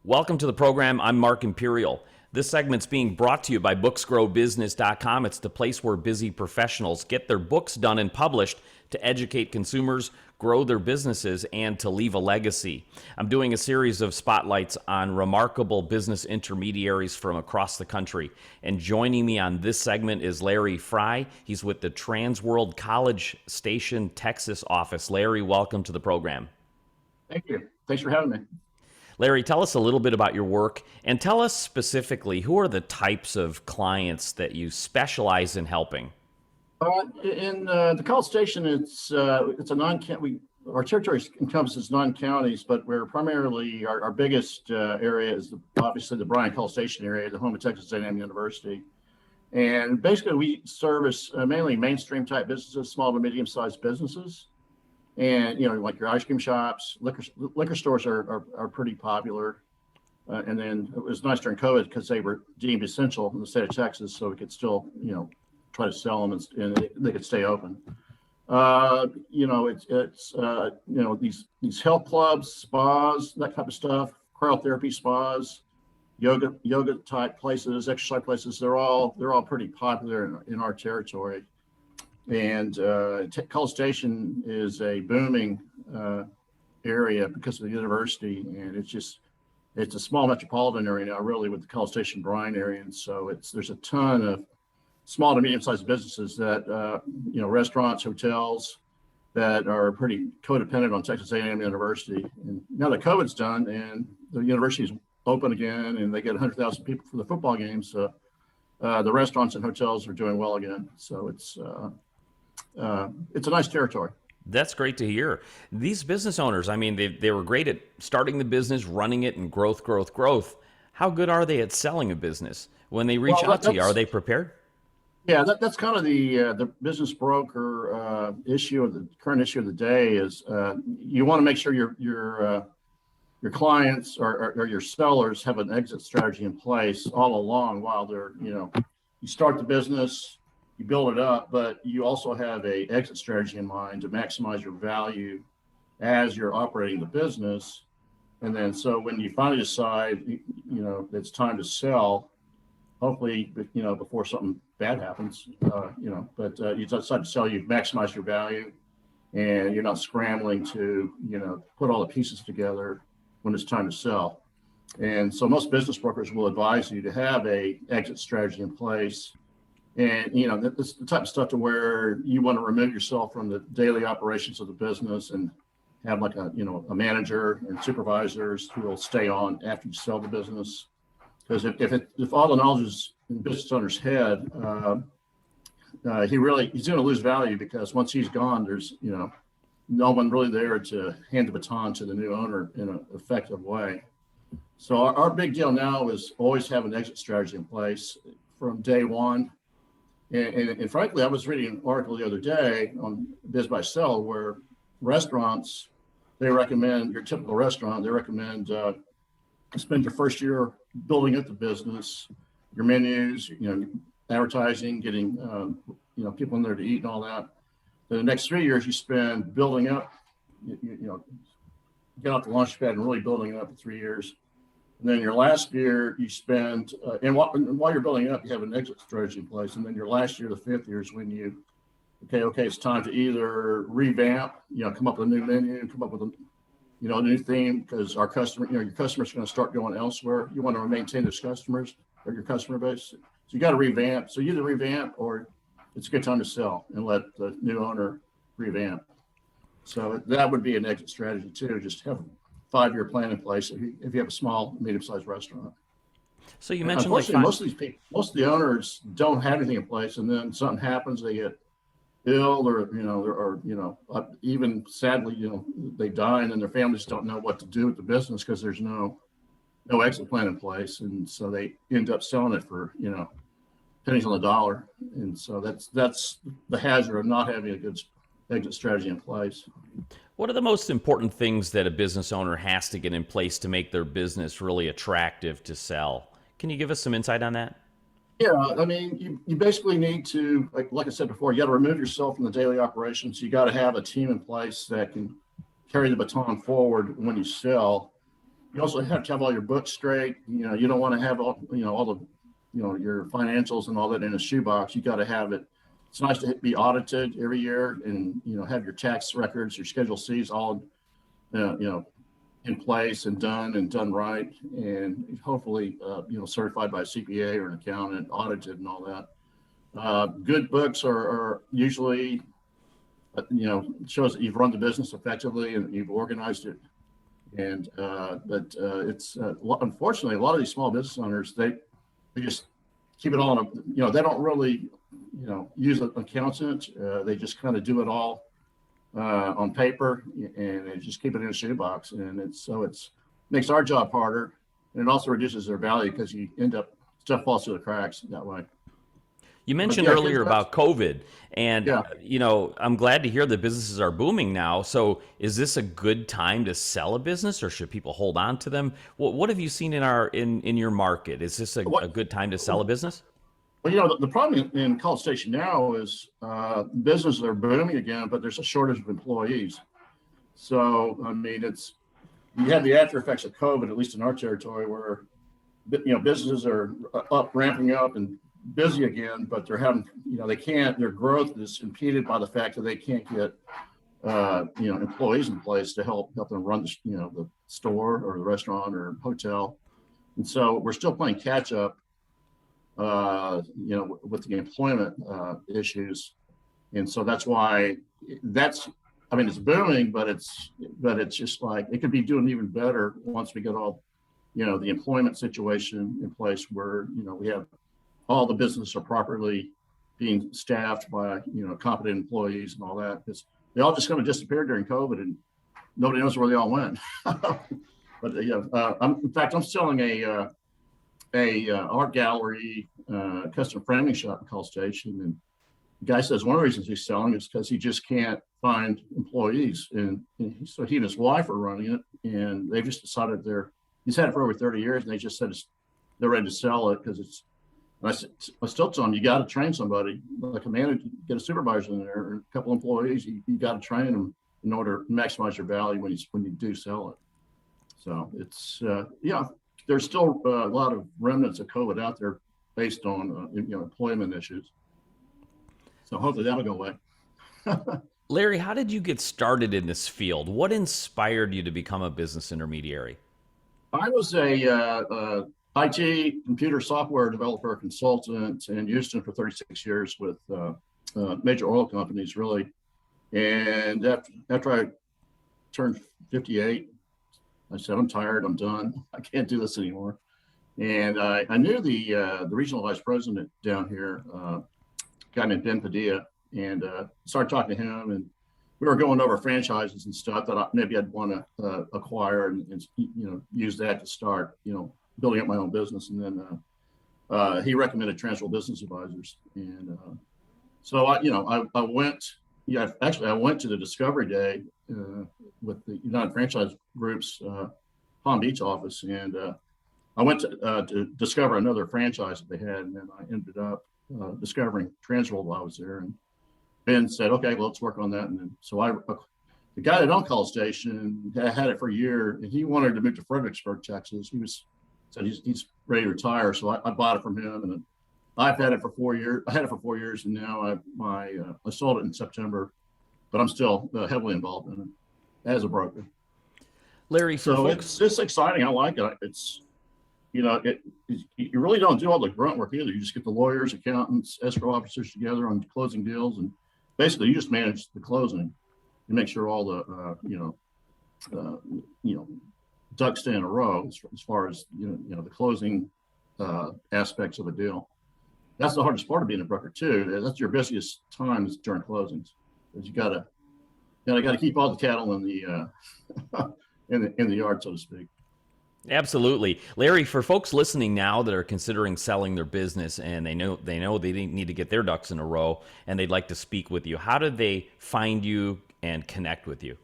Welcome to the program. I'm Mark Imperial. This segment's being brought to you by booksgrowbusiness.com. It's the place where busy professionals get their books done and published to educate consumers, grow their businesses, and to leave a legacy. I'm doing a series of spotlights on remarkable business intermediaries from across the country. And joining me on this segment is Larry Fry. He's with the Transworld College Station, Texas office. Larry, welcome to the program. Thank you. Thanks for having me. Larry, tell us a little bit about your work and tell us specifically who are the types of clients that you specialize in helping? In the College Station, it's a non-county. Our territory encompasses non-counties, but we're primarily our biggest area is obviously the Bryan College Station area, the home of Texas A&M University, and basically we service mainly mainstream type businesses, small to medium-sized businesses. And, like your ice cream shops, liquor stores are pretty popular. And then it was nice during COVID because they were deemed essential in the state of Texas. So we could still, try to sell them and they could stay open. These health clubs, spas, that type of stuff, cryotherapy spas, yoga type places, exercise places, they're all pretty popular in our territory. And College Station is a booming area because of the university, and it's a small metropolitan area now, really, with the College Station Bryan area. And so there's a ton of small to medium-sized businesses that restaurants, hotels that are pretty codependent on Texas A&M University. And now that COVID's done and the university's open again, and they get 100,000 people for the football games, the restaurants and hotels are doing well again. So it's a nice territory. That's great to hear. These business owners, I mean, they were great at starting the business, running it, and growth. How good are they at selling a business? When they reach out to you, are they prepared? Yeah, that's kind of the business broker issue, of the current issue of the day is you want to make sure your clients or your sellers have an exit strategy in place all along while they're, you start the business, you build it up, but you also have a exit strategy in mind to maximize your value as you're operating the business. And then, so when you finally decide, it's time to sell, hopefully, before something bad happens, but you decide to sell, you maximize your value and you're not scrambling to, put all the pieces together when it's time to sell. And so most business brokers will advise you to have a exit strategy in place. And, that's the type of stuff to where you want to remove yourself from the daily operations of the business and have like a manager and supervisors who will stay on after you sell the business. Because if all the knowledge is in the business owner's head, he's going to lose value because once he's gone, there's, no one really there to hand the baton to the new owner in an effective way. So our big deal now is always have an exit strategy in place from day one. And frankly, I was reading an article the other day on Biz by Sell where restaurants, they recommend, your typical restaurant, they recommend spend your first year building up the business, your menus, advertising, getting people in there to eat and all that. Then the next 3 years you spend building up, get off the launch pad and really building it up in 3 years. And then your last year you spend, and while you're building up, you have an exit strategy in place. And then your last year, the 5th year, is when you, okay, it's time to either revamp, come up with a new menu, come up with a new theme, because our customer, your customers are going to start going elsewhere. You want to maintain those customers or your customer base. So you got to revamp. So you either revamp or it's a good time to sell and let the new owner revamp. So that would be an exit strategy too. Just have 5-year plan in place if you have a small, medium-sized restaurant. So you mentioned most of these people, most of the owners don't have anything in place, and then something happens, they get ill, or even sadly, they die, and then their families don't know what to do with the business because there's no exit plan in place, and so they end up selling it for pennies on the dollar, and so that's the hazard of not having a good exit strategy in place. What are the most important things that a business owner has to get in place to make their business really attractive to sell? Can you give us some insight on that? Yeah, I mean, you basically need to, like I said before, you got to remove yourself from the daily operations. You got to have a team in place that can carry the baton forward when you sell. You also have to have all your books straight. You don't want to have all the, your financials and all that in a shoebox. You got to have it. It's nice to be audited every year and, have your tax records, your Schedule Cs all, in place and done right. And hopefully, certified by a CPA or an accountant, audited and all that. Good books are usually, shows that you've run the business effectively and you've organized it. And but it's unfortunately a lot of these small business owners they just keep it all in they don't really use an accountant. They just kind of do it all on paper and they just keep it in a shoebox, and it's makes our job harder, and it also reduces their value because you end up stuff falls through the cracks that way. You mentioned yeah, earlier about COVID, and Yeah. I'm glad to hear that businesses are booming now. So, is this a good time to sell a business, or should people hold on to them? What have you seen in your market? Is this a good time to sell a business? Well, the problem in College Station now is businesses are booming again, but there's a shortage of employees. So, I mean, you have the after effects of COVID, at least in our territory, where businesses are ramping up and busy again, but they're having, they can't. Their growth is impeded by the fact that they can't get, employees in place to help them run the store or the restaurant or hotel, and so we're still playing catch up, with the employment issues, and so that's why it's booming, but it's just like it could be doing even better once we get all, the employment situation in place where, we have all the businesses are properly being staffed by, competent employees and all that. Because they all just kind of disappeared during COVID and nobody knows where they all went. But in fact, I'm selling a art gallery, custom framing shop in College Station, and the guy says one of the reasons he's selling is because he just can't find employees, and so he and his wife are running it, and they've just decided he's had it for over 30 years, and they just said they're ready to sell it because it's. I still tell them, you got to train somebody, like a manager, get a supervisor in there, or a couple employees. You got to train them in order to maximize your value when you do sell it. So it's there's still a lot of remnants of COVID out there based on employment issues. So hopefully that'll go away. Larry, how did you get started in this field? What inspired you to become a business intermediary? I was a IT computer software developer consultant in Houston for 36 years with major oil companies, really. And after I turned 58, I said, I'm tired, I'm done. I can't do this anymore. And I knew the regional vice president down here, a guy named Ben Padilla, and started talking to him. And we were going over franchises and stuff that maybe I'd want to acquire and use that to start, building up my own business. And then he recommended Transworld Business Advisors. And so I went, I went to the Discovery Day with the United Franchise Group's Palm Beach office. And I went to discover another franchise that they had. And then I ended up discovering Transworld while I was there. And Ben said, okay, well, let's work on that. And then, so the guy that owned College Station had it for a year, and he wanted to move to Fredericksburg, Texas. Said he's ready to retire. So I bought it from him, and I've had it for 4 years. I had it for 4 years, and now I sold it in September, but I'm still heavily involved in it as a broker. Larry, so it's exciting. I like it. It's, you really don't do all the grunt work either. You just get the lawyers, accountants, escrow officers together on closing deals, and basically you just manage the closing. You make sure all the ducks stay in a row as far as the closing aspects of a deal. That's the hardest part of being a broker too. That's your busiest times during closings, because you gotta keep all the cattle in the in the yard, so to speak. Absolutely. Larry, for folks listening now that are considering selling their business and they know they need to get their ducks in a row and they'd like to speak with you, how do they find you and connect with you?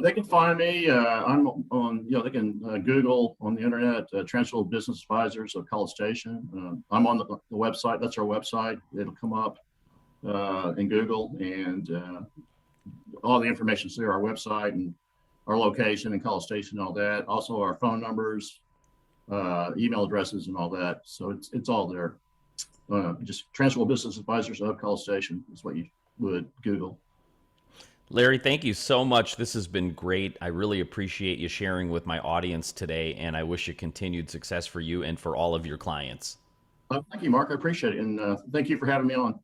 They can find me. I'm on, they can Google on the internet, Transworld Business Advisors of College Station. I'm on the website. That's our website. It'll come up in Google, and all the information's there, our website. And our location and College Station and all that. Also our phone numbers, email addresses and all that. So it's all there. Just Transworld Business Advisors of College Station is what you would Google. Larry, thank you so much. This has been great. I really appreciate you sharing with my audience today, and I wish you continued success for you and for all of your clients. Thank you, Mark. I appreciate it. And thank you for having me on.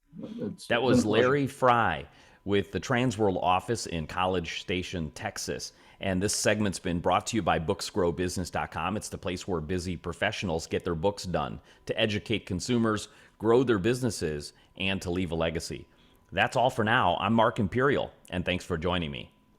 That was Larry Fry with the Transworld office in College Station, Texas. And this segment's been brought to you by booksgrowbusiness.com. It's the place where busy professionals get their books done to educate consumers, grow their businesses, and to leave a legacy. That's all for now. I'm Mark Imperial, and thanks for joining me.